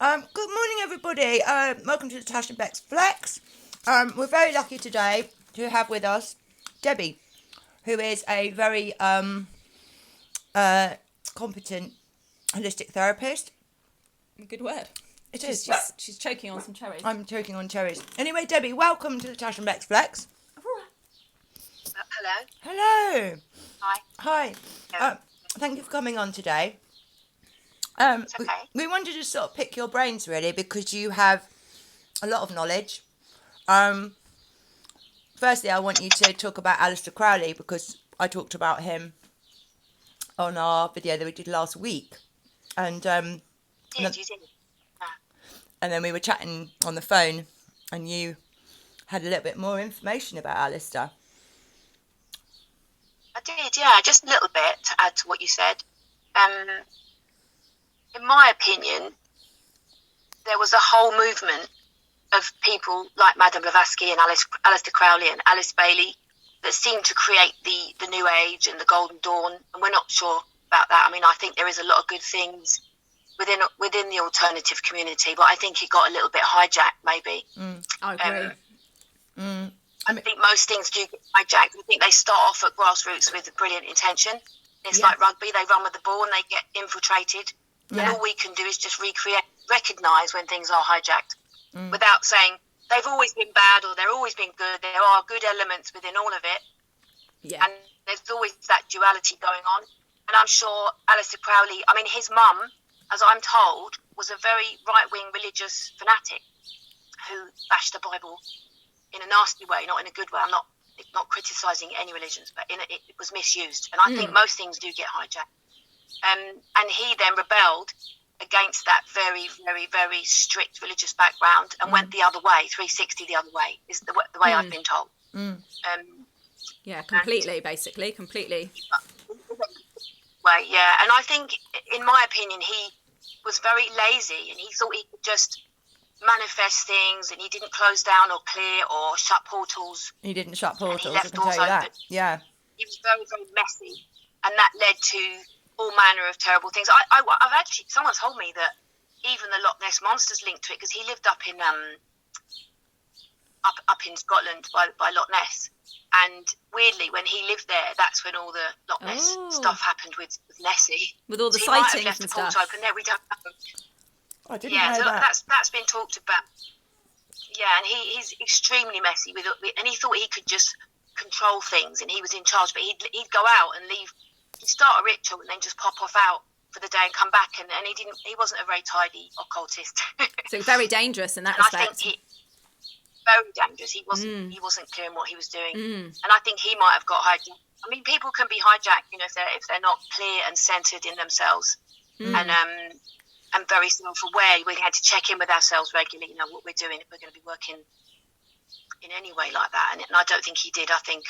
Good morning, everybody. Welcome to the Tash and Beck's Flex. We're very lucky today to have with us Debbie, who is a very competent holistic therapist. Good word. It is. She's choking on some cherries. I'm choking on cherries. Anyway, Debbie, welcome to the Tash and Beck's Flex. Hello. Hello. Hi. Hi. Thank you for coming on today. It's okay. We wanted to sort of pick your brains really because you have a lot of knowledge. Firstly, I want you to talk about Aleister Crowley because I talked about him on our video that we did last week, and You did. and then we were chatting on the phone, and you had a little bit more information about Aleister. I did, yeah, just a little bit to add to what you said. In my opinion, there was a whole movement of people like Madame Blavatsky and Aleister Crowley and Alice Bailey that seemed to create the New Age and the Golden Dawn, and we're not sure about that. I mean, I think there is a lot of good things within the alternative community, but I think it got a little bit hijacked, maybe. I agree. I think most things do get hijacked. I think they start off at grassroots with a brilliant intention. It's like rugby, they run with the ball and they get infiltrated. Yeah. And all we can do is just recognise when things are hijacked without saying they've always been bad or they're always been good. There are good elements within all of it. Yeah. And there's always that duality going on. And I'm sure Aleister Crowley, I mean, his mum, as I'm told, was a very right-wing religious fanatic who bashed the Bible in a nasty way, not in a good way. I'm not criticising any religions, but it was misused. And I think most things do get hijacked. And he then rebelled against that very, very, very strict religious background and went the other way, 360 the other way, is the way I've been told. Yeah, completely. Way, yeah. And I think, in my opinion, he was very lazy and he thought he could just manifest things and he didn't close down or clear or shut portals. He didn't shut portals, I can tell you that. Yeah. He was very, very messy, and that led to all manner of terrible things. I've actually, someone told me that even the Loch Ness Monster's linked to it because he lived up in Scotland by Loch Ness, and weirdly when he lived there, that's when all the Loch Ness stuff happened with Nessie, with all the so sightings he might have left and the portal stuff. open there. We don't know. I didn't know that. That's been talked about. Yeah, and he's extremely messy and he thought he could just control things and he was in charge, but he'd go out and leave. He'd start a ritual and then just pop off out for the day and come back, and he wasn't a very tidy occultist. So very dangerous in that and respect. I think very dangerous. He wasn't clear in what he was doing, and I think he might have got hijacked. I mean, people can be hijacked, if they're not clear and centered in themselves, and very self-aware. We had to check in with ourselves regularly, what we're doing if we're going to be working in any way like that. And I don't think he did. I think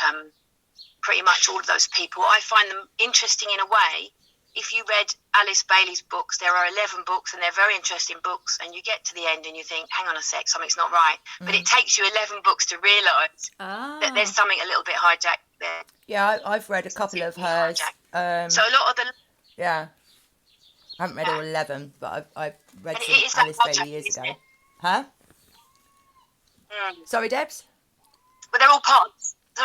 pretty much all of those people, I find them interesting in a way. If you read Alice Bailey's books, there are 11 books and they're very interesting books, and you get to the end and you think, hang on a sec, something's not right. But it takes you 11 books to realise that there's something a little bit hijacked there. Yeah, I've read a couple of hers. So a lot of the... Yeah. I haven't read all 11, but I've read and some Alice Bailey years ago. Huh? Sorry, Debs? But they're all part of...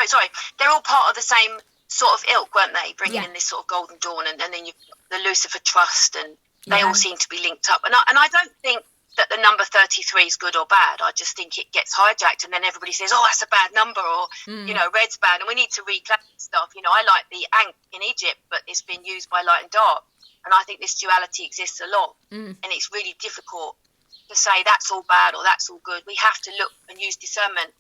Sorry. They're all part of the same sort of ilk, weren't they? Bringing in this sort of Golden Dawn, and then you've got the Lucifer Trust, and they all seem to be linked up. And I don't think that the number 33 is good or bad. I just think it gets hijacked, and then everybody says, oh, that's a bad number, or, red's bad, and we need to reclaim stuff. I like the Ankh in Egypt, but it's been used by light and dark. And I think this duality exists a lot. And it's really difficult to say that's all bad or that's all good. We have to look and use discernment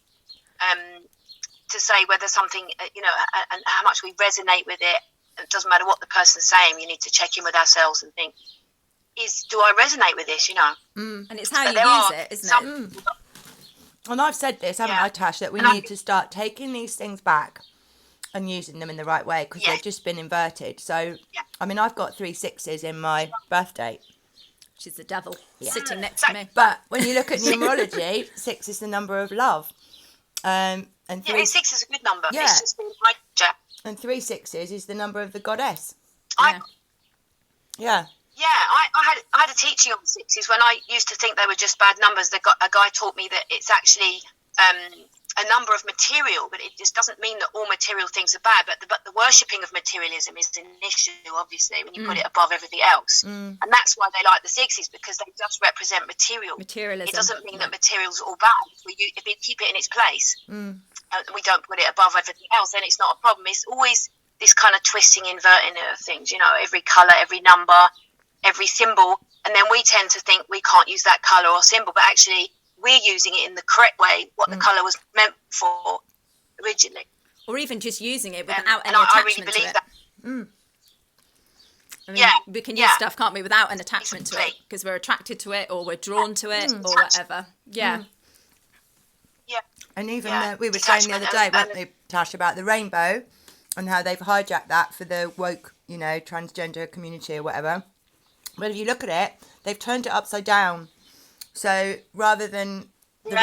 to say whether something, and how much we resonate with it. It doesn't matter what the person's saying. You need to check in with ourselves and think, do I resonate with this, And it's how you use it, isn't it? And I've said this, haven't I, Tash, that we need to start taking these things back and using them in the right way because they've just been inverted. So, I mean, I've got 3 6s in my birth date. She's the devil sitting next to me. But when you look at numerology, 6 is the number of love. And 6 is a good number. Yeah. It's just been hijacked. And 3 6s is the number of the goddess. Yeah. Yeah, I had a teaching on sixes when I used to think they were just bad numbers. A guy taught me that it's actually a number of material, but it just doesn't mean that all material things are bad. But the worshipping of materialism is an issue, obviously, when you put it above everything else. And that's why they like the sixes, because they just represent materialism. It doesn't mean that material's all bad. If we keep it in its place, and we don't put it above everything else, then it's not a problem. It's always this kind of twisting, inverting of things, every colour, every number, every symbol, and then we tend to think we can't use that colour or symbol, but actually we're using it in the correct way, what the colour was meant for originally. Or even just using it without any attachment I really believe to it. I mean, we can use stuff, can't we, without an attachment to it, because we're attracted to it, or we're drawn to it, or whatever. Yeah. Yeah. And even we were saying the other day, weren't we, Tash, about the rainbow and how they've hijacked that for the woke, transgender community or whatever. But if you look at it, they've turned it upside down. So rather than the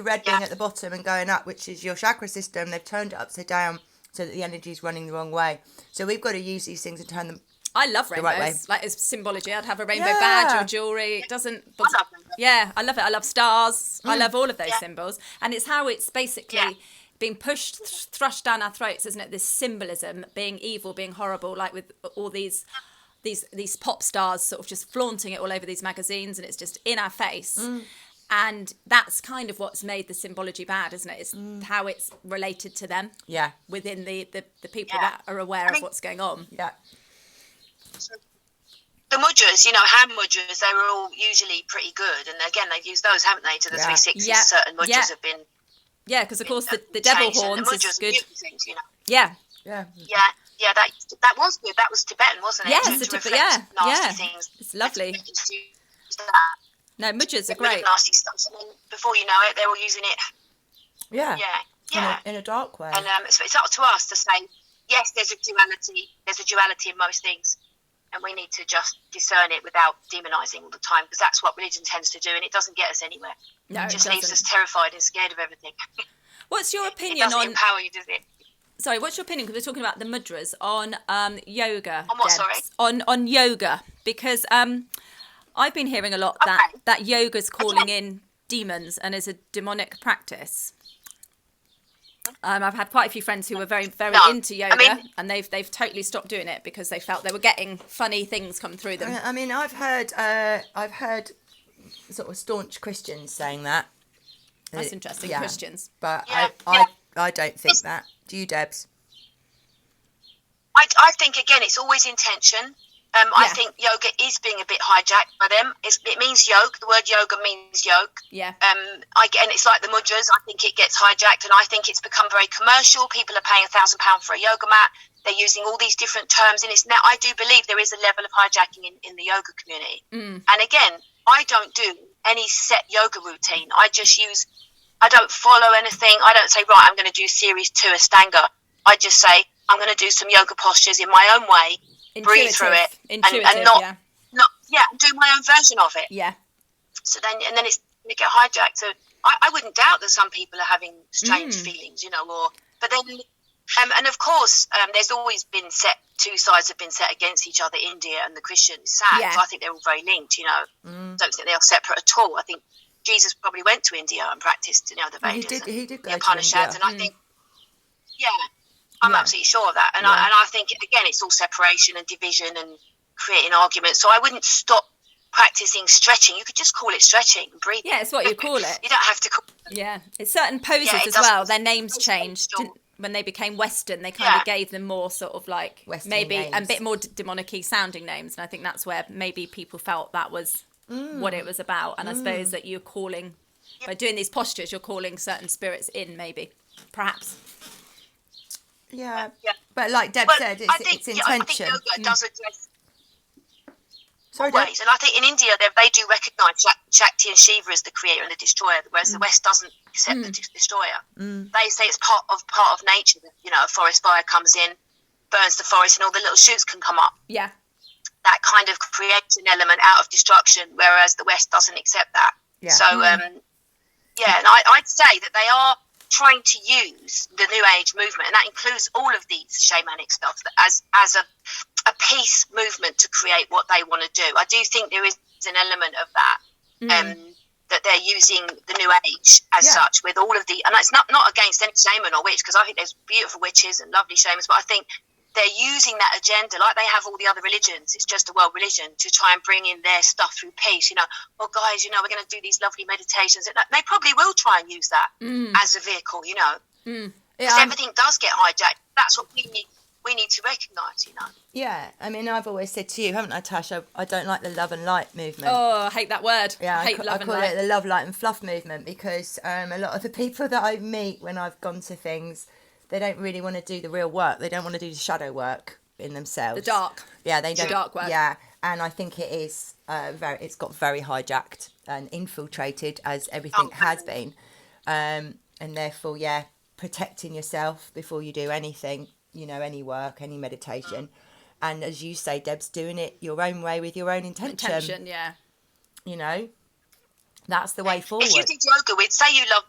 red being at the bottom and going up, which is your chakra system, they've turned it upside down so that the energy is running the wrong way. So we've got to use these things and turn them. I love rainbows. Right way. Like as symbology, I'd have a rainbow badge or jewellery. It doesn't. Yeah, I love it. I love stars. I love all of those symbols, and it's how it's basically being pushed, thrust down our throats, isn't it? This symbolism, being evil, being horrible, like with all these pop stars sort of just flaunting it all over these magazines, and it's just in our face. And that's kind of what's made the symbology bad, isn't it? It's how it's related to them. Yeah. Within the people that are aware of what's going on. Yeah. The mudras, hand mudras, they were all usually pretty good. And again, they've used those, haven't they, to the 360s? Yeah. Certain mudras have been. Yeah, because of course the devil horns is good. Things, Yeah. Yeah. Yeah, that was good. That was Tibetan, wasn't it? Yes, to reflect nasty things. It's lovely. No, mudras are great. Nasty stuff. And then before you know it, they're all using it. Yeah. Yeah. In a dark way. And it's up to us to say, yes, there's a duality. There's a duality in most things. And we need to just discern it without demonising all the time, because that's what religion tends to do, and it doesn't get us anywhere. No, it just leaves us terrified and scared of everything. What's your opinion it doesn't empower you, does it? Sorry, what's your opinion, because we're talking about the mudras, on yoga? On what, sorry? On yoga, because I've been hearing a lot that yoga's calling in demons and is a demonic practice. I've had quite a few friends who were very, very into yoga, and they've totally stopped doing it because they felt they were getting funny things come through them. I mean, I've heard sort of staunch Christians saying that. That's interesting, Christians. But I don't think that. Do you, Debs? I think, again, it's always intention. I think yoga is being a bit hijacked by them. It means yoke. The word yoga means yoke. Yeah. And it's like the mudras. I think it gets hijacked, and I think it's become very commercial. People are paying £1,000 for a yoga mat. They're using all these different terms, and it's now. I do believe there is a level of hijacking in the yoga community. And again, I don't do any set yoga routine. I don't follow anything. I don't say, right, I'm going to do series 2 Ashtanga. I just say, I'm going to do some yoga postures in my own way. Breathe through it and not do my own version of it. Yeah. So then it's going to get hijacked. So I wouldn't doubt that some people are having strange feelings, but then and of course there's always been two sides have been set against each other, India and the Christians. Sad. Yeah. So I think they're all very linked. Don't think they are separate at all. I think Jesus probably went to India and practiced, the Vedas. He did go the to Upanishads, India. and I think I'm absolutely sure of that. And I think, again, it's all separation and division and creating arguments. So I wouldn't stop practicing stretching. You could just call it stretching and breathing. Yeah, it's what you call it. You don't have to call it. Yeah. It's certain poses as well. Their names changed. When they became Western, they kind of gave them more sort of like Western maybe names. a bit more demonic-y sounding names. And I think that's where maybe people felt that was what it was about. And I suppose that you're calling, by doing these postures, you're calling certain spirits in, maybe, perhaps. Yeah, but like Deb said, it's intention. I think yoga does address Sorry, ways, and I think in India they do recognise Shakti and Shiva as the creator and the destroyer, whereas the West doesn't accept the destroyer. They say it's part of nature. A forest fire comes in, burns the forest, and all the little shoots can come up. Yeah, that kind of creates an element out of destruction, whereas the West doesn't accept that. Yeah. So and I'd say that they are trying to use the New Age movement, and that includes all of these shamanic stuff, as a peace movement to create what they want to do. I do think there is an element of that, that they're using the New Age as such with all of the, and it's not against any shaman or witch, because I think there's beautiful witches and lovely shamans, but I think they're using that agenda like they have all the other religions. It's just a world religion to try and bring in their stuff through peace. Well, guys, we're going to do these lovely meditations. And they probably will try and use that as a vehicle, because everything does get hijacked. That's what we need to recognise, Yeah, I mean, I've always said to you, haven't I, Tasha, I don't like the love and light movement. Oh, I hate that word. Yeah, I call it the love, light and fluff movement, because a lot of the people that I meet when I've gone to things, they don't really want to do the real work. They don't want to do the shadow work in themselves. The dark. Yeah, they don't. The dark work. Yeah, and I think it is it's got very hijacked and infiltrated, as everything has been, and therefore, protecting yourself before you do anything, any work, any meditation, and as you say, Deb's, doing it your own way with your own intention. That's the way forward. If you did yoga with, say you love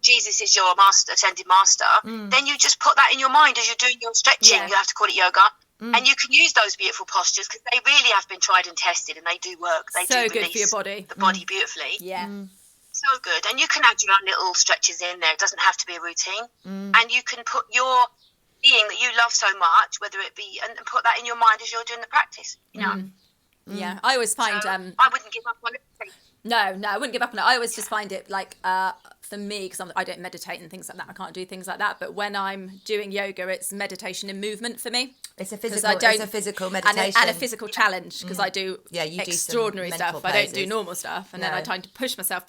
Jesus is your ascended master, then you just put that in your mind as you're doing your stretching. You have to call it yoga. And you can use those beautiful postures, because they really have been tried and tested, and they do work. They so do good for your body. The body beautifully. Yeah. So good. And you can add your own little stretches in there. It doesn't have to be a routine. And you can put your being that you love so much, whether it be, and put that in your mind as you're doing the practice. Yeah, I always find I wouldn't give up on it. No, I wouldn't give up on it. I always just find it like, for me, because I don't meditate and things like that, I can't do things like that. But when I'm doing yoga, it's meditation and movement for me. It's a physical meditation. And a physical challenge, because I do extraordinary stuff. I don't do normal stuff. And then I try to push myself.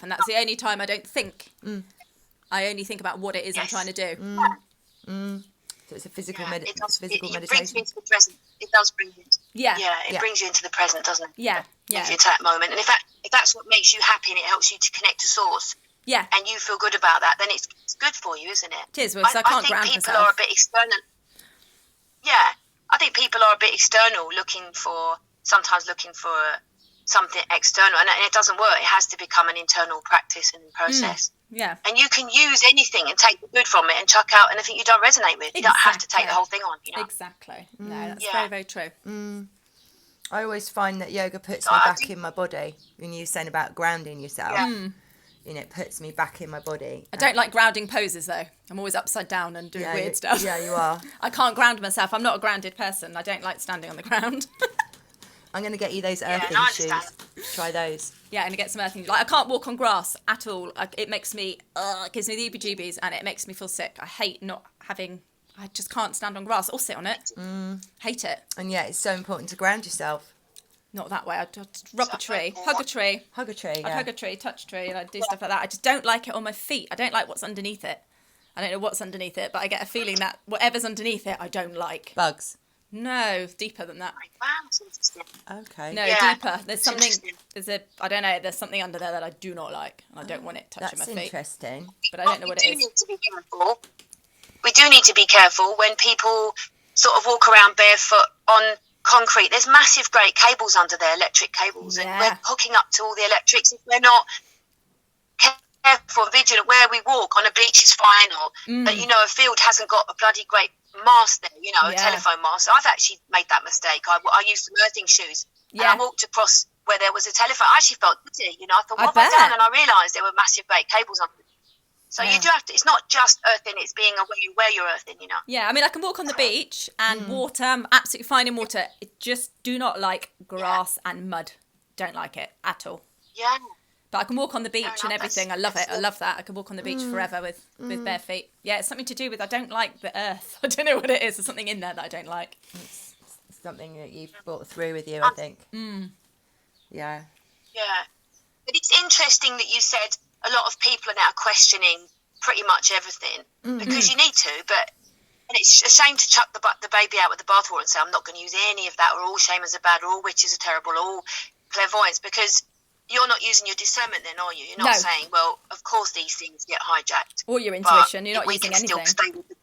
And that's the only time I don't think. I only think about what it is I'm trying to do. So it's a physical meditation. It brings you into the present. It does bring you into it brings you into the present, doesn't it? Yeah. Into that moment. And if that's what makes you happy and it helps you to connect to source, and you feel good about that, then it's good for you, isn't it? It is, because I can't ground myself. I think people are a bit external. Yeah, I think people are a bit external, looking for something external, and it doesn't work. It has to become an internal practice and process. Yeah. And you can use anything and take the good from it and chuck out anything you don't resonate with. You don't have to take the whole thing on, Exactly. No, that's very, very true. I always find that yoga puts me back in my body. When you were saying about grounding yourself, it puts me back in my body. I don't like grounding poses, though. I'm always upside down and doing weird stuff. Yeah, you are. I can't ground myself. I'm not a grounded person. I don't like standing on the ground. I'm going to get you those earthing shoes. Try those. Yeah, and get some earthing. Like, I can't walk on grass at all. It makes me, it gives me the heebie-jeebies, and it makes me feel sick. I hate not having, I just can't stand on grass or sit on it. Hate it. And it's so important to ground yourself. Not that way. I'd rub a tree, hug a tree. Hug a tree, I'd hug a tree, touch a tree, and I'd do stuff like that. I just don't like it on my feet. I don't like what's underneath it. I don't know what's underneath it, but I get a feeling that whatever's underneath it, I don't like. Bugs. No, deeper than that. Wow, that's interesting. Okay. No, deeper. There's something. I don't know. There's something under there that I do not like, and I don't want it touching my feet. That's interesting. But I don't know what it is. Need to be careful. We do need to be careful when people sort of walk around barefoot on concrete. There's massive, great cables under there, electric cables, and we're hooking up to all the electrics. If we're not careful and vigilant where we walk, on a beach is fine, or but a field hasn't got a bloody great mast there, a telephone mast. So I've actually made that mistake. I used some earthing shoes, and I walked across where there was a telephone. I actually felt dizzy, I thought, what have I done? And I realised there were massive great cables under. So you do have to, it's not just earthing, it's being aware where you're earthing, Yeah, I mean, I can walk on the beach and water. I'm absolutely fine in water. I just do not like grass and mud. Don't like it at all. Yeah. But I can walk on the beach and everything. I love it. I love that. I can walk on the beach forever with bare feet. Yeah, it's something to do with, I don't like the earth. I don't know what it is. There's something in there that I don't like. It's something that you've brought through with you, I think. Yeah. Yeah. But it's interesting that you said a lot of people are now questioning pretty much everything because you need to, and it's a shame to chuck the baby out with the bathwater and say, I'm not going to use any of that, or all shamans are bad, or all witches are terrible, or all clairvoyants, because you're not using your discernment then, are you? You're not saying, well, of course these things get hijacked. Or your intuition, you're not using anything. We can still stay with the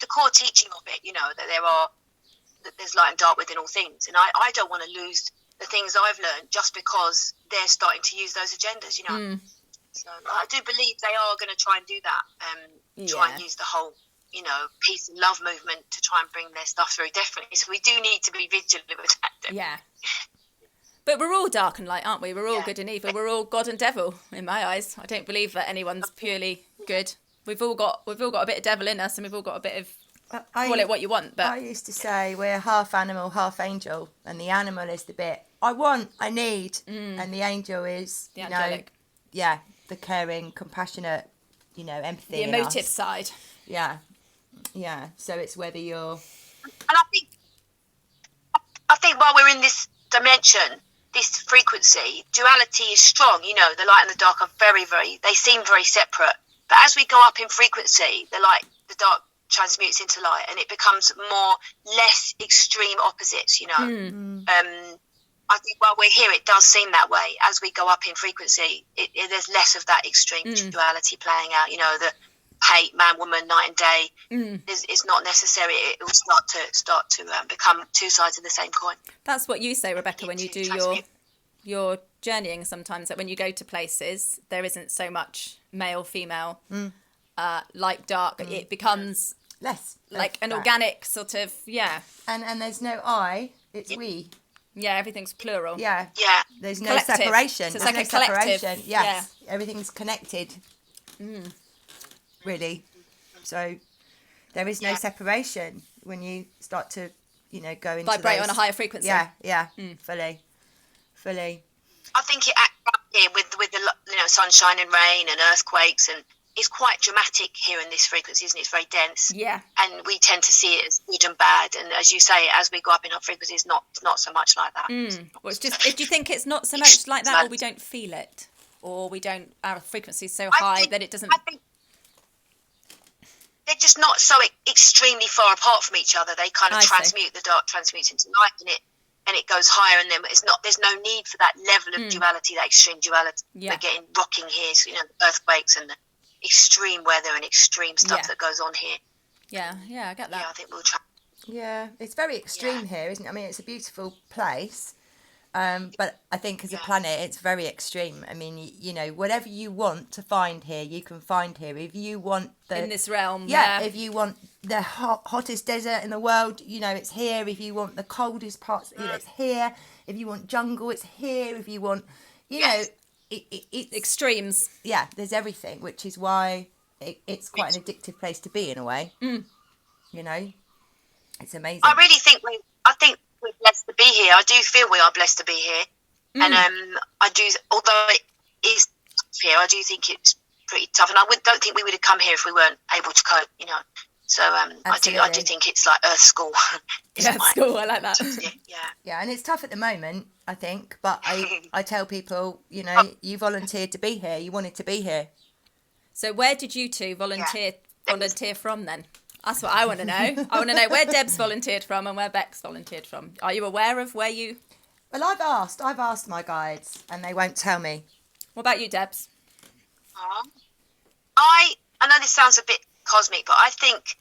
core teaching of it, that there's light and dark within all things. And I don't want to lose the things I've learned just because they're starting to use those agendas, So I do believe they are going to try and do that. Try and use the whole, peace and love movement to try and bring their stuff through. Definitely. So we do need to be vigilant with that. Yeah. But we're all dark and light, aren't we? We're all good and evil. We're all God and devil in my eyes. I don't believe that anyone's purely good. We've all got a bit of devil in us, and we've all got a bit of call it what you want. But I used to say we're half animal, half angel, and the animal is the bit I want, I need, and the angel is the angelic. The caring, compassionate, empathy. The emotive side. Yeah. So it's whether you're. And I think while we're in this dimension, this frequency, duality is strong. The light and the dark are very, very. They seem very separate. But as we go up in frequency, the dark transmutes into light, and it becomes less extreme opposites. I think while we're here, it does seem that way. As we go up in frequency, there's less of that extreme duality playing out. The hate, man, woman, night and day. It's not necessary. It will start to become two sides of the same coin. That's what you say, Rebecca, when you do your journeying. Sometimes that when you go to places, there isn't so much male, female, light, dark. It becomes less like an organic sort of And there's no I. It's we. Yeah, everything's plural. Yeah. There's no Collective. separation. So it's There's like no a collective. separation. Yes. Everything's connected. Really. So there is no separation when you start to, go into vibrate those, on a higher frequency. Yeah. Fully. I think it acts up here with the sunshine and rain and earthquakes, and it's quite dramatic here in this frequency, isn't it? It's very dense. Yeah. And we tend to see it as good and bad. And as you say, as we go up in our frequency, it's not so much like that. Well, it's just, do you think it's not so much like that, or we don't feel it, or our frequency is so high that it doesn't? I think they're just not so extremely far apart from each other. They kind of transmute. The dark transmutes into light, and it goes higher, and then there's no need for that level of duality, that extreme duality. We're getting rocking here, earthquakes and the extreme weather and extreme stuff that goes on here. Yeah, I get that. Yeah, I think we'll try. Yeah, it's very extreme here, isn't it? I mean, it's a beautiful place, but I think as a planet, it's very extreme. I mean, whatever you want to find here, you can find here. If you want in this realm, if you want the hottest desert in the world, it's here. If you want the coldest parts, it's here. If you want jungle, it's here. If you want, it's extremes. Yeah, there's everything, which is why it's quite an addictive place to be in a way. It's amazing. I really think we're blessed to be here. I do feel we are blessed to be here, and I do. Although it is tough here, I do think it's pretty tough, and don't think we would have come here if we weren't able to cope. So I do think it's like Earth School. Earth School, I like that. Yeah, and it's tough at the moment, I think, but I tell people, you volunteered to be here, you wanted to be here. So where did you two volunteer from then? That's what I want to know. I want to know where Deb's volunteered from and where Beck's volunteered from. Are you aware of where you... Well, I've asked my guides, and they won't tell me. What about you, Debs? I know this sounds a bit cosmic, but I think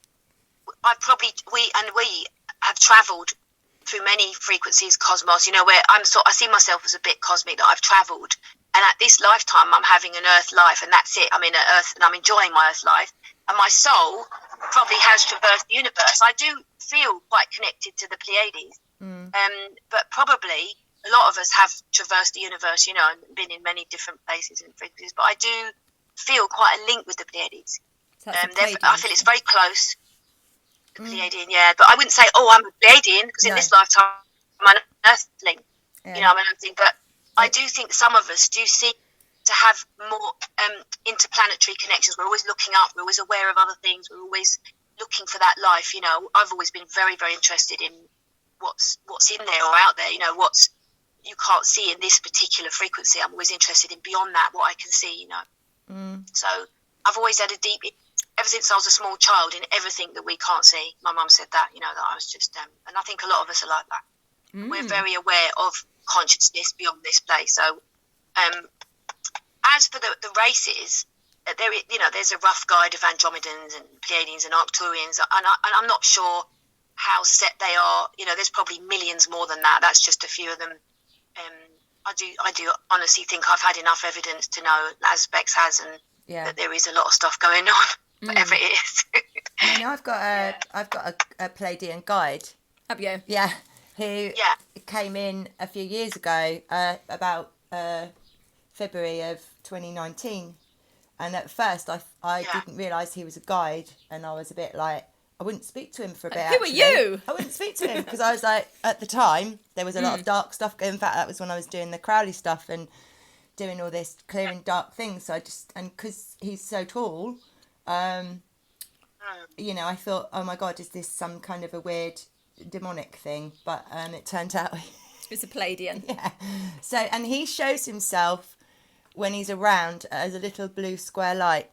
we have travelled through many frequencies, cosmos, where I see myself as a bit cosmic, that I've travelled, and at this lifetime I'm having an earth life, and that's it. I'm in an earth and I'm enjoying my earth life, and my soul probably has traversed the universe. I do feel quite connected to the Pleiades, but probably a lot of us have traversed the universe, and been in many different places and frequencies, but I do feel quite a link with the Pleiades. I feel it's very close. The Pleiadian, but I wouldn't say, I'm a Pleiadian, because in this lifetime I'm an earthling. I'm an earthling. But I do think some of us do seem to have more interplanetary connections. We're always looking up. We're always aware of other things. We're always looking for that life. I've always been very, very interested in what's in there or out there. What's you can't see in this particular frequency. I'm always interested in beyond that, what I can see. So I've always had a deep. Ever since I was a small child, in everything that we can't see. My mum said that, that I was just, and I think a lot of us are like that. We're very aware of consciousness beyond this place. So, as for the races, there's a rough guide of Andromedans and Pleiadians and Arcturians, and I'm not sure how set they are. There's probably millions more than that. That's just a few of them. I do honestly think I've had enough evidence to know, as Bex has, and that there is a lot of stuff going on, whatever it is. I mean, I've got a Pleiadian guide. Have you? Yeah, who came in a few years ago, about February of 2019, and at first I didn't realise he was a guide, and I was a bit like, I wouldn't speak to him for a bit. Who are you? I wouldn't speak to him because I was like, at the time there was a lot of dark stuff. In fact, that was when I was doing the Crowley stuff and doing all this clearing dark things. So and because he's so tall, you know, I thought, oh my God, is this some kind of a weird demonic thing? But it turned out it's a Pleiadian. Yeah. So, and he shows himself when he's around as a little blue square light.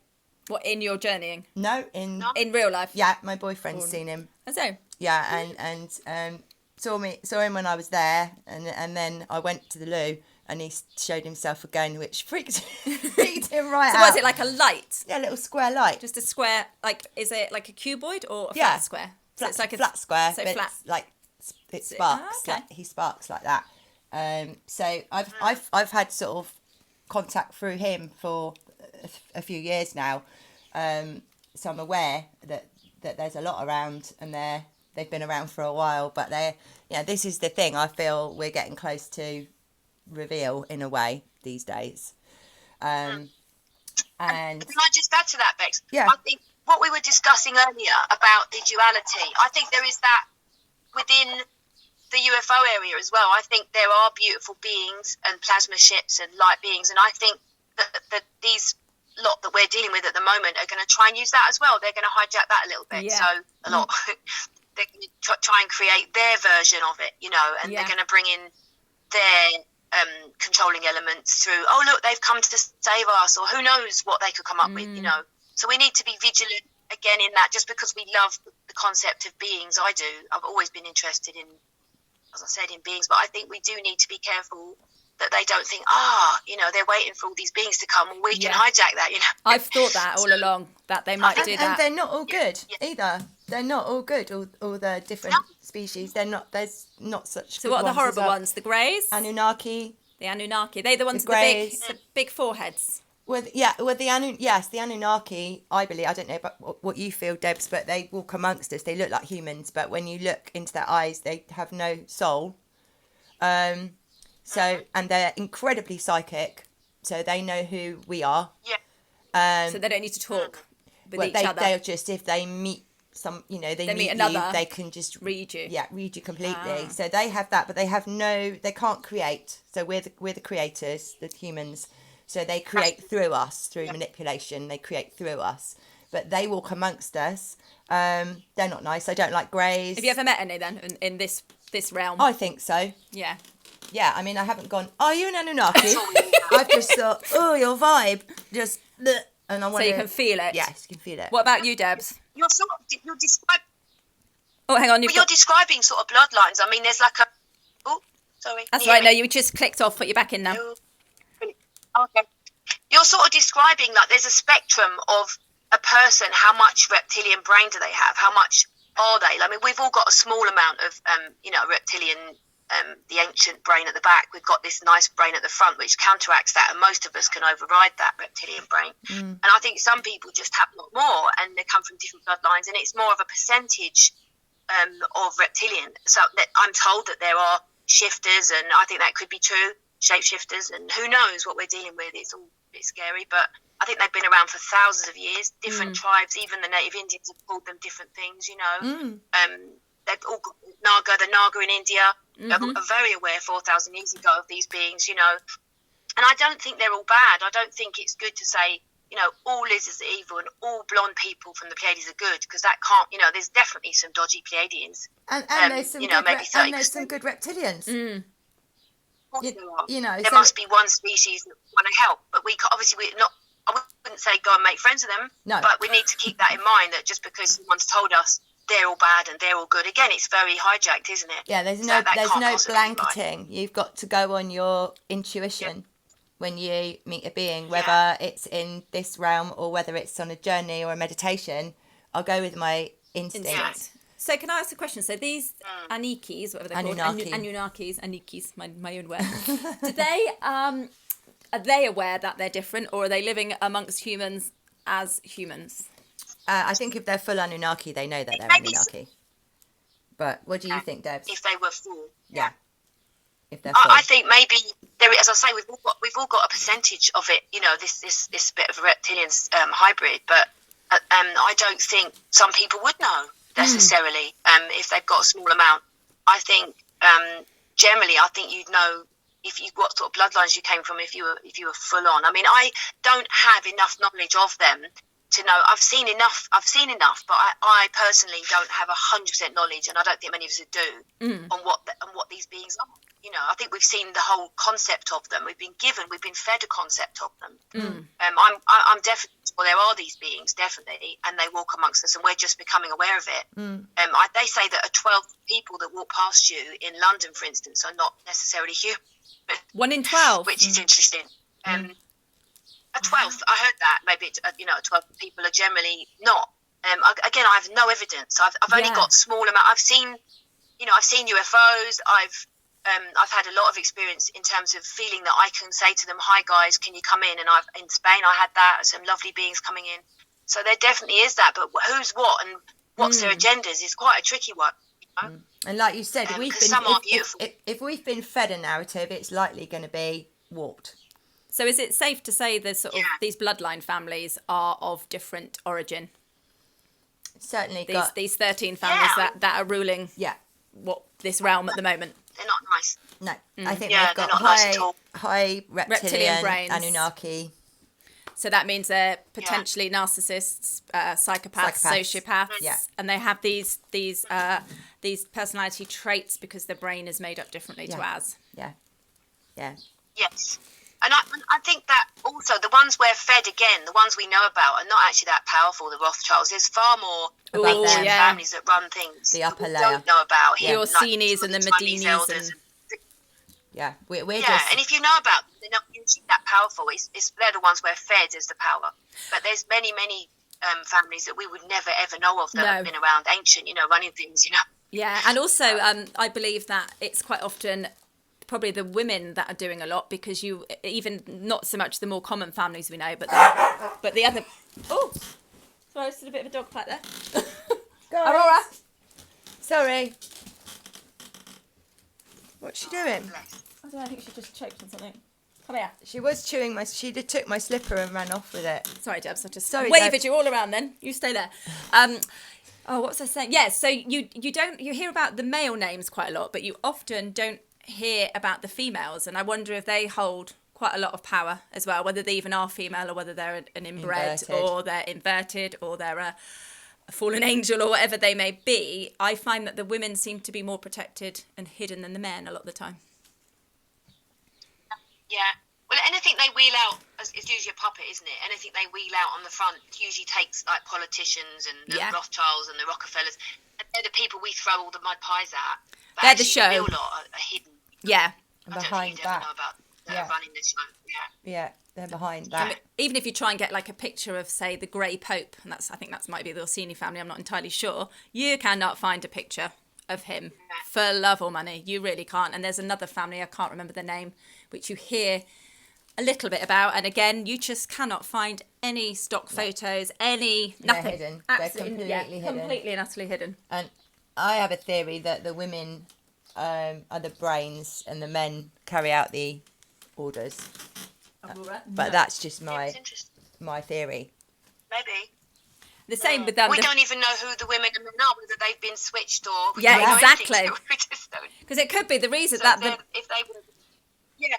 What, in your journeying? No, in real life. Yeah, my boyfriend's seen him. Oh, so? Yeah, and saw him when I was there, and then I went to the loo, and he showed himself again, which freaked him right out. So was it like a light? Yeah, a little square light. Just a square, like, is it like a cuboid or a flat square? So it's like a flat square. So but flat. It's like it sparks. Okay. Like, he sparks like that. So I've had sort of contact through him for a few years now. So I'm aware that there's a lot around, and they've been around for a while, but this is the thing I feel we're getting close to reveal in a way these days. And can I just add to that, Bex? Yeah. I think what we were discussing earlier about the duality, I think there is that within the UFO area as well. I think there are beautiful beings and plasma ships and light beings, and I think that these lot that we're dealing with at the moment are going to try and use that as well. They're going to hijack that a little bit. Yeah. So a lot. They're going to try and create their version of it, you know, and they're going to bring in their controlling elements through, oh, look, they've come to save us, or who knows what they could come up with, you know. So we need to be vigilant again in that, just because we love the concept of beings. I do. I've always been interested in, as I said, in beings, but I think we do need to be careful that they don't think, you know, they're waiting for all these beings to come and we can hijack that, you know. I've thought that all along, that they might do that. And they're not all good either. They're not all good, all the different species. There's not such So good what are the ones horrible as well. ones? The Greys? Anunnaki. The Anunnaki. They're the ones The with Greys. the big foreheads. The Anunnaki, I believe, I don't know about what you feel, Debs, but they walk amongst us. They look like humans, but when you look into their eyes, they have no soul. And they're incredibly psychic, so they know who we are. Yeah. So they don't need to talk with each other. They'll just, if they meet they meet another, you, they can just read you. Yeah, read you completely. So they have that, but they can't create. So we're the creators, the humans. So they create through us, through manipulation. They create through us, but they walk amongst us. They're not nice. I don't like Greys. Have you ever met any then in this realm? I think so. Yeah. Yeah, I mean, I haven't gone, are you an Anunnaki? I've just thought, oh, your vibe, just, and I want So you can feel it? Yes, you can feel it. What about you, Debs? You're describing. Oh, hang on. You're describing sort of bloodlines. I mean, there's like a. Oh, sorry. That's right. No, you just clicked off. Put you back in now. Okay. You're sort of describing like there's a spectrum of a person. How much reptilian brain do they have? How much are they? I mean, we've all got a small amount of, reptilian. The ancient brain at the back. We've got this nice brain at the front, which counteracts that, and most of us can override that reptilian brain. And I think some people just have a lot more, and they come from different bloodlines, and it's more of a percentage of reptilian. So that I'm told that there are shifters, and I think that could be true, shapeshifters, and who knows what we're dealing with. It's all a bit scary, but I think they've been around for thousands of years. Different tribes, even the native Indians have called them different things, you know. They've all got the Naga in India. Are very aware 4,000 years ago of these beings, you know. And I don't think they're all bad. I don't think it's good to say, you know, all lizards are evil and all blonde people from the Pleiades are good, because that can't, you know, there's definitely some dodgy Pleiadians. And there's some maybe there's some good reptilians. You know, there must be one species that want to help, but I wouldn't say go and make friends with them. No. But we need to keep that in mind, that just because someone's told us they're all bad and they're all good, again, it's very hijacked, isn't it? Yeah, there's no blanketing. You've got to go on your intuition when you meet a being, whether it's in this realm or whether it's on a journey or a meditation. I'll go with my instinct. So can I ask a question? So these Anikis, whatever they're called, Anunnakis, my own word. Do they are they aware that they're different, or are they living amongst humans as humans? I think if they're full Anunnaki, they know that they're Anunnaki. But what do you think, Debs? If they were full, yeah. If they're full, I think maybe there. As I say, we've all got a percentage of it. You know, this bit of a reptilian hybrid, but I don't think some people would know necessarily if they've got a small amount. I think generally, I think you'd know if you what sort of bloodlines you came from if you were full on. I mean, I don't have enough knowledge of them to know. I've seen enough, but I personally don't have 100% knowledge, and I don't think many of us do on what these beings are. You know, I think we've seen the whole concept of them. We've been fed a concept of them. I'm definitely sure there are these beings, definitely, and they walk amongst us, and we're just becoming aware of it. They say that 12 people that walk past you in London, for instance, are not necessarily human. 1 in 12, which is interesting. A 12th, I heard that. Maybe 12 people are generally not. Again, I have no evidence. I've only got small amount. I've seen UFOs. I've had a lot of experience in terms of feeling that I can say to them, "Hi guys, can you come in?" And in Spain I had that, some lovely beings coming in. So there definitely is that, but who's what and what's their agendas is quite a tricky one. You know? And like you said, if we've been fed a narrative, it's likely going to be warped. So is it safe to say that sort of these bloodline families are of different origin? Certainly, these 13 families that are ruling this realm at the moment. They're not nice. No, I think they've got high reptilian brains, Anunnaki. So that means they're potentially narcissists, psychopaths, sociopaths, and they have these personality traits because their brain is made up differently to ours. Yeah. Yes. And I think that also the ones we're fed, again, the ones we know about are not actually that powerful, the Rothschilds. There's far more families that run things the upper layer. Don't know about. The Orsini's and the Medinis. We're just... and if you know about them, they're not usually that powerful. They're the ones we're fed as the power. But there's many families that we would never ever know of that have been around, ancient, running things, Yeah, and also I believe that it's quite often probably the women that are doing a lot, because you even not so much the more common families we know, but the other. Oh, sorry, I just did a bit of a dog fight there. Aurora, sorry. What's she doing? I don't know. I think she just choked on something. Come here. She was chewing she took my slipper and ran off with it. Sorry, Debs. I just waved at you all around. Then you stay there. What was I saying? Yeah. So you hear about the male names quite a lot, but you often don't hear about the females, and I wonder if they hold quite a lot of power as well, whether they even are female or whether they're an inbred or they're inverted or they're a fallen angel or whatever they may be. I find that the women seem to be more protected and hidden than the men a lot of the time. Yeah. Well, anything they wheel out is usually a puppet, isn't it? Anything they wheel out on the front usually takes like politicians and the Rothschilds and the Rockefellers. And they're the people we throw all the mud pies at. But they're the show. The real lot are hidden. Yeah. And behind that. Know about running this show. Yeah, they're behind that. I mean, even if you try and get like a picture of, say, the Grey Pope, and I think that might be the Orsini family, I'm not entirely sure, you cannot find a picture of him for love or money. You really can't. And there's another family, I can't remember the name, which you hear a little bit about, and again, you just cannot find any stock photos, nothing. They're hidden. They're completely hidden. Completely and utterly hidden. And I have a theory that the women are the brains and the men carry out the orders. But that's just my theory. Maybe. The same with them. We don't even know who the women and men are, whether they've been switched or... Yeah, exactly. Because it could be the reason that... If they were... Yeah.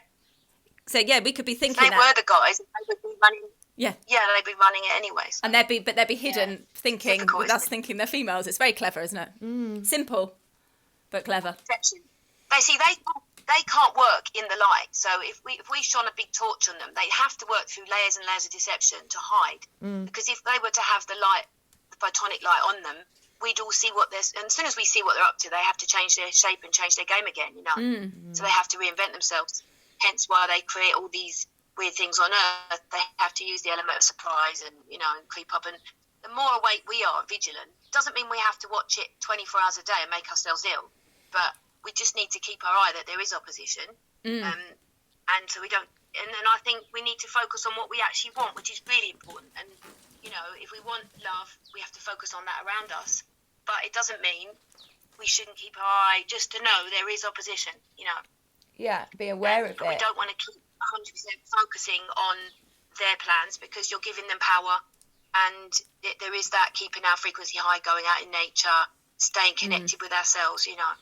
So, we could be thinking if they were the guys, they would be running... Yeah, they'd be running it anyways. And they'd be hidden thinking... With us thinking they're females. It's very clever, isn't it? Simple, but clever. They see, they can't work in the light. So if we shone a big torch on them, they have to work through layers and layers of deception to hide. Because if they were to have the photonic light on them, we'd all see what they're... And as soon as we see what they're up to, they have to change their shape and change their game again, So they have to reinvent themselves. Hence why they create all these weird things on Earth. They have to use the element of surprise and, and creep up. And the more awake we are, vigilant, doesn't mean we have to watch it 24 hours a day and make ourselves ill, but we just need to keep our eye that there is opposition, and so we don't. And then I think we need to focus on what we actually want, which is really important. And you know, if we want love, we have to focus on that around us. But it doesn't mean we shouldn't keep our eye just to know there is opposition. You know. Yeah, be aware of it. We don't want to keep 100% focusing on their plans, because you're giving them power, and there is that keeping our frequency high, going out in nature, staying connected with ourselves, you know.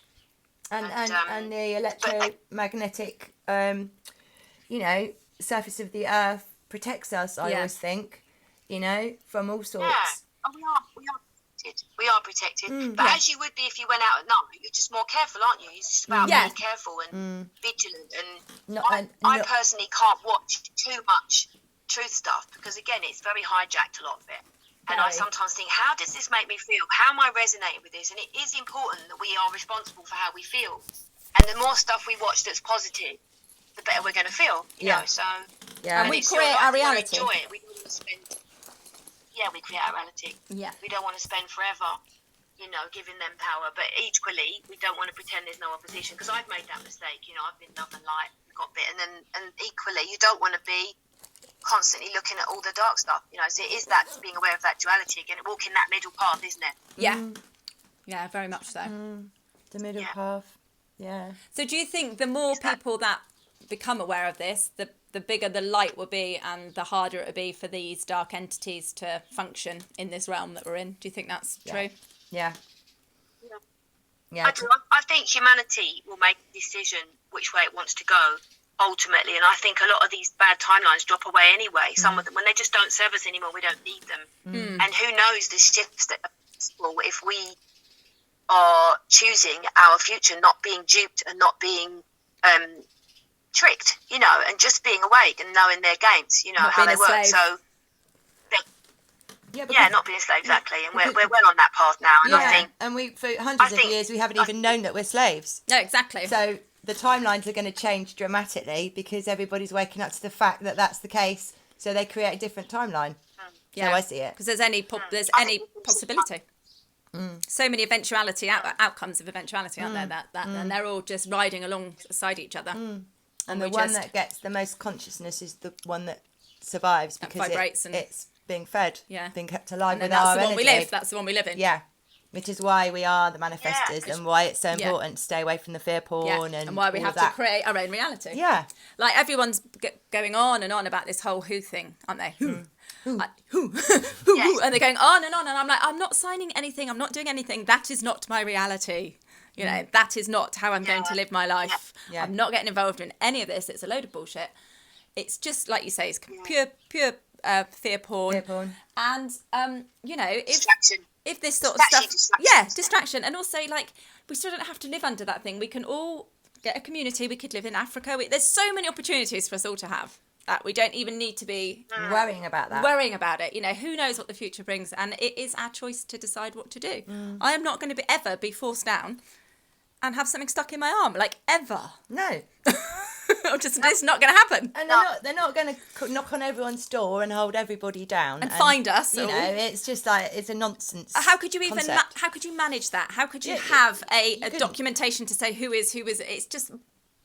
And the electromagnetic, you know, surface of the earth protects us, I always think, you know, from all sorts. Yeah, we are protected. We are protected. But as you would be if you went out at night, you're just more careful, aren't you? It's just about being careful and vigilant. And I personally can't watch too much truth stuff, because again, it's very hijacked, a lot of it. And I sometimes think, how does this make me feel? How am I resonating with this? And it is important that we are responsible for how we feel. And the more stuff we watch that's positive, the better we're going to feel. You know, so and we create our reality. Enjoy it. We don't want to spend. Yeah, we create our reality. Yeah, we don't want to spend forever, you know, giving them power. But equally, we don't want to pretend there's no opposition, because I've made that mistake. You know, I've been love and light, got bit, and equally, you don't want to be constantly looking at all the dark stuff, you know. So it is that, being aware of that duality again, walking that middle path, isn't it? Yeah, very much so. The middle path. So do you think the more people that become aware of this, the bigger the light will be, and the harder it will be for these dark entities to function in this realm that we're in? Do you think that's true? Yeah. I do. I think humanity will make a decision which way it wants to go ultimately, and I think a lot of these bad timelines drop away anyway. Some of them, when they just don't serve us anymore, we don't need them. And who knows the shifts that are possible if we are choosing our future, not being duped and not being tricked, you know, and just being awake and knowing their games, you know, not how they work. Slave. So not being a slave, exactly. And we're well on that path now. And I think, and we, for hundreds of years, we haven't even known that we're slaves. No, exactly. So the timelines are going to change dramatically, because everybody's waking up to the fact that that's the case. So they create a different timeline. So I see it. Because there's any possibility. So many outcomes of eventuality, aren't there? And they're all just riding alongside each other. And the one that gets the most consciousness is the one that survives, because it's being fed, being kept alive with our energy. That's the one we live in. Yeah. Which is why we are the manifestors, and why it's so important to stay away from the fear porn, and why we have to create our own reality. Yeah. Like, everyone's going on and on about this whole who thing, aren't they? Who? Like, who? And they're going on, and I'm like, I'm not signing anything. I'm not doing anything. That is not my reality. You know, that is not how I'm going to live my life. Yeah. I'm not getting involved in any of this. It's a load of bullshit. It's just, like you say, it's pure fear porn. And, you know, if this sort of stuff... distraction. And also, like, we still don't have to live under that thing. We can all get a community. We could live in Africa. There's so many opportunities for us all to have that we don't even need to be... worrying about it. You know, who knows what the future brings? And it is our choice to decide what to do. I am not going to ever be forced down and have something stuck in my arm, like, ever. No. It's not going to happen. And they're not going to knock on everyone's door and hold everybody down and find us. You know, it's just like, it's a nonsense. How could you how could you manage that? How could you have a documentation to say who is? It's just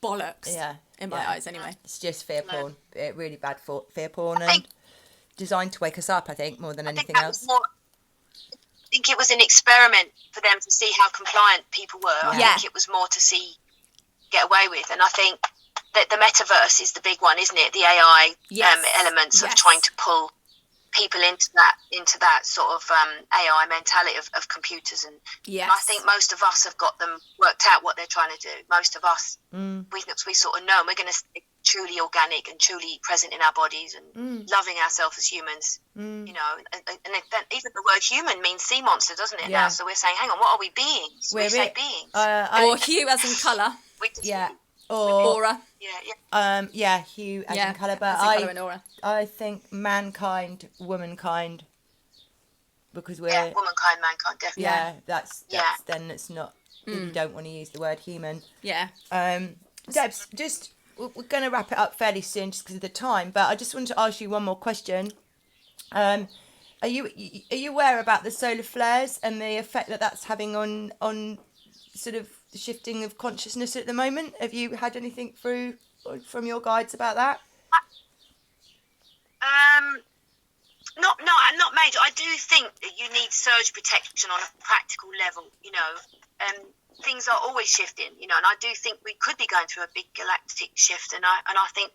bollocks. In my eyes, anyway. It's just fear porn. Really bad fear porn, and designed to wake us up, I think, more than anything else. I think it was an experiment for them to see how compliant people were. I think it was more to get away with. And I think that the metaverse is the big one, isn't it? The AI elements of trying to pull people into that sort of AI mentality of computers. And I think most of us have got them worked out what they're trying to do. Most of us, we sort of know, and we're going to stay truly organic and truly present in our bodies and loving ourselves as humans. You know, and then even the word human means sea monster, doesn't it? Now, so we're saying, hang on, what are we beings? We say beings, or hue as in colour. Or aura. Hue as in colour. But I think mankind, womankind, because we're womankind, mankind, definitely. Yeah, that's then it's not. If you don't want to use the word human. Yeah. Debs, just we're going to wrap it up fairly soon, just because of the time. But I just wanted to ask you one more question. Are you aware about the solar flares and the effect that that's having on sort of the shifting of consciousness at the moment? Have you had anything through from your guides about that? Not major. I do think that you need surge protection on a practical level. Things are always shifting. And I do think we could be going through a big galactic shift, and I think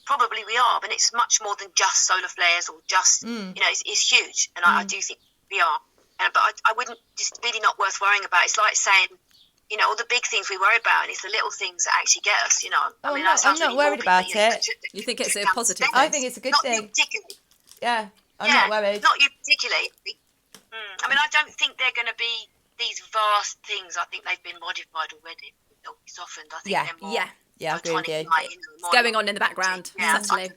probably we are. But it's much more than just solar flares or just it's huge, and I do think we are. But I wouldn't. Just really not worth worrying about. It's like saying, all the big things we worry about, and it's the little things that actually get us. I'm not worried about it. You think it's a positive thing? I think it's a good thing. Particularly. Yeah, I'm not worried. Not you particularly. I don't think they're going to be these vast things. I think they've been modified already. They'll be softened. I think they're more. Yeah, I agree with you. It's going on in the background. Yeah, Certainly.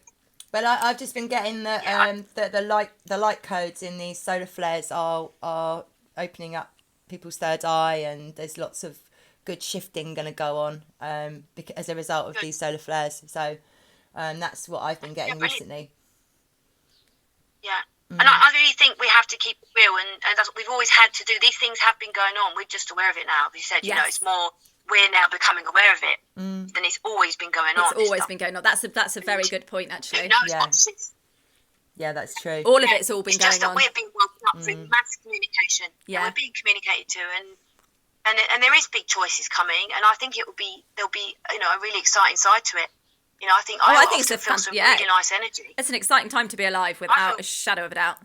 But I've just been getting the light codes in these solar flares are opening up people's third eye, and there's lots of good shifting going to go on as a result of these solar flares. So that's what I've been getting recently. Yeah. And I really think we have to keep it real, and that's what we've always had to do. These things have been going on. We're just aware of it now. As you said, it's more, we're now becoming aware of it than it's always been going on. It's always been going on. That's a very good point, actually. Yeah, that's true. All of it's all been going on. It's just that we're being woken up through mass communication. Yeah. We're being communicated to, and there is big choices coming, and I think there'll be a really exciting side to it. I think it's feel some really nice energy. It's an exciting time to be alive, without a shadow of a doubt.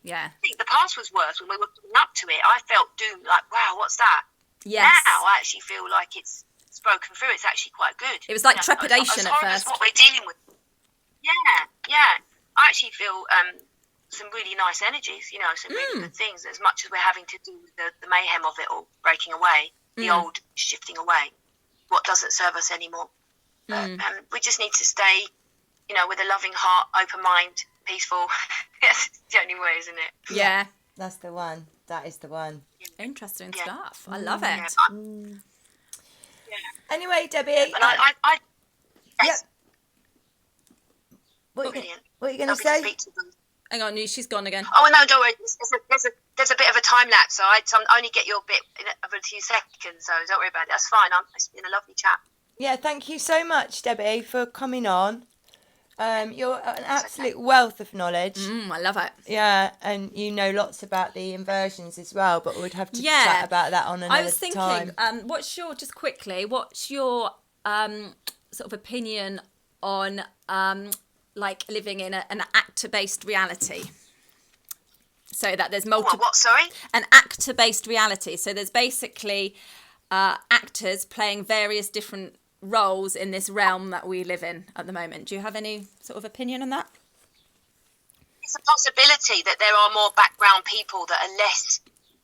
Yeah. I think the past was worse when we were coming up to it. I felt doomed, like, wow, what's that? Yes. Now I actually feel like it's broken through. It's actually quite good. It was like trepidation at first. As what we're dealing with. Yeah. I actually feel some really nice energies, some really good things. As much as we're having to do with the mayhem of it all breaking away, the old shifting away, what doesn't serve us anymore. We just need to stay, with a loving heart, open mind, peaceful. That's the only way, isn't it? Yeah. That's the one. That is the one. Interesting stuff. I love it. Anyway, Debbie. And I yes. What are you going to say? Hang on, she's gone again. Oh, no, don't worry. There's a bit of a time lapse, so I only get your bit in a few seconds, so don't worry about it. That's fine. It's been a lovely chat. Yeah, thank you so much, Debbie, for coming on. You're an absolute wealth of knowledge. I love it. Yeah, and you know lots about the inversions as well, but we'd have to chat about that on another time. I was thinking, what's your sort of opinion on like living in an actor-based reality? So that there's multiple... What, sorry? An actor-based reality. So there's basically actors playing various different roles in this realm that we live in at the moment. Do you have any sort of opinion on that? It's a possibility that there are more background people that are less...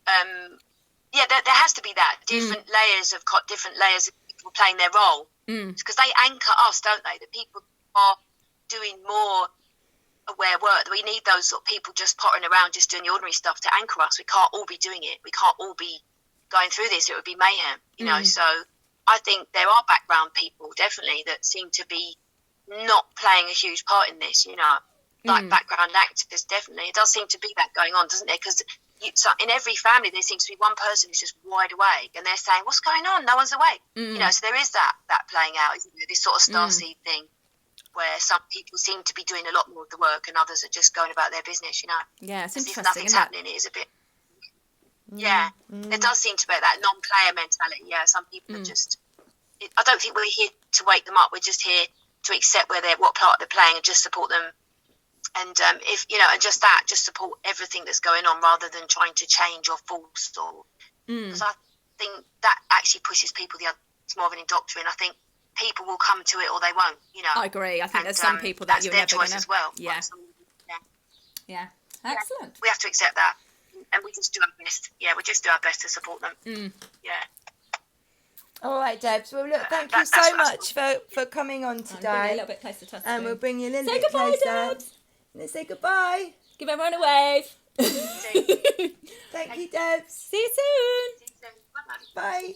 there has to be that. Different layers of people playing their role. Because they anchor us, don't they? The people are doing more aware work. We need those sort of people just pottering around, just doing the ordinary stuff to anchor us. We can't all be doing it. We can't all be going through this. It would be mayhem, So I think there are background people, definitely, that seem to be not playing a huge part in this, like background actors, definitely. It does seem to be that going on, doesn't it? Because in every family, there seems to be one person who's just wide awake, and they're saying, what's going on? No one's awake. So there is that playing out, isn't there? This sort of starseed thing, where some people seem to be doing a lot more of the work and others are just going about their business, Yeah, it's interesting. If nothing's happening, it is a bit... There does seem to be that non-player mentality. Yeah, some people are just... I don't think we're here to wake them up. We're just here to accept what part they're playing and just support them. And just support everything that's going on rather than trying to change or force because I think that actually pushes people it's more of an indoctrination. I think people will come to it or they won't, I agree. I think there's some people that you're never going to... as well. Yeah. Excellent. We have to accept that. And we just do our best. Yeah, we just do our best to support them. Yeah. All right, Debs. Well, look, thank you so much for coming on today. Bring you a little bit closer to us. And we'll bring you a little bit closer. Debs. Let's say goodbye. Give everyone a wave. Thank you, Debs. See you soon. Bye. Bye.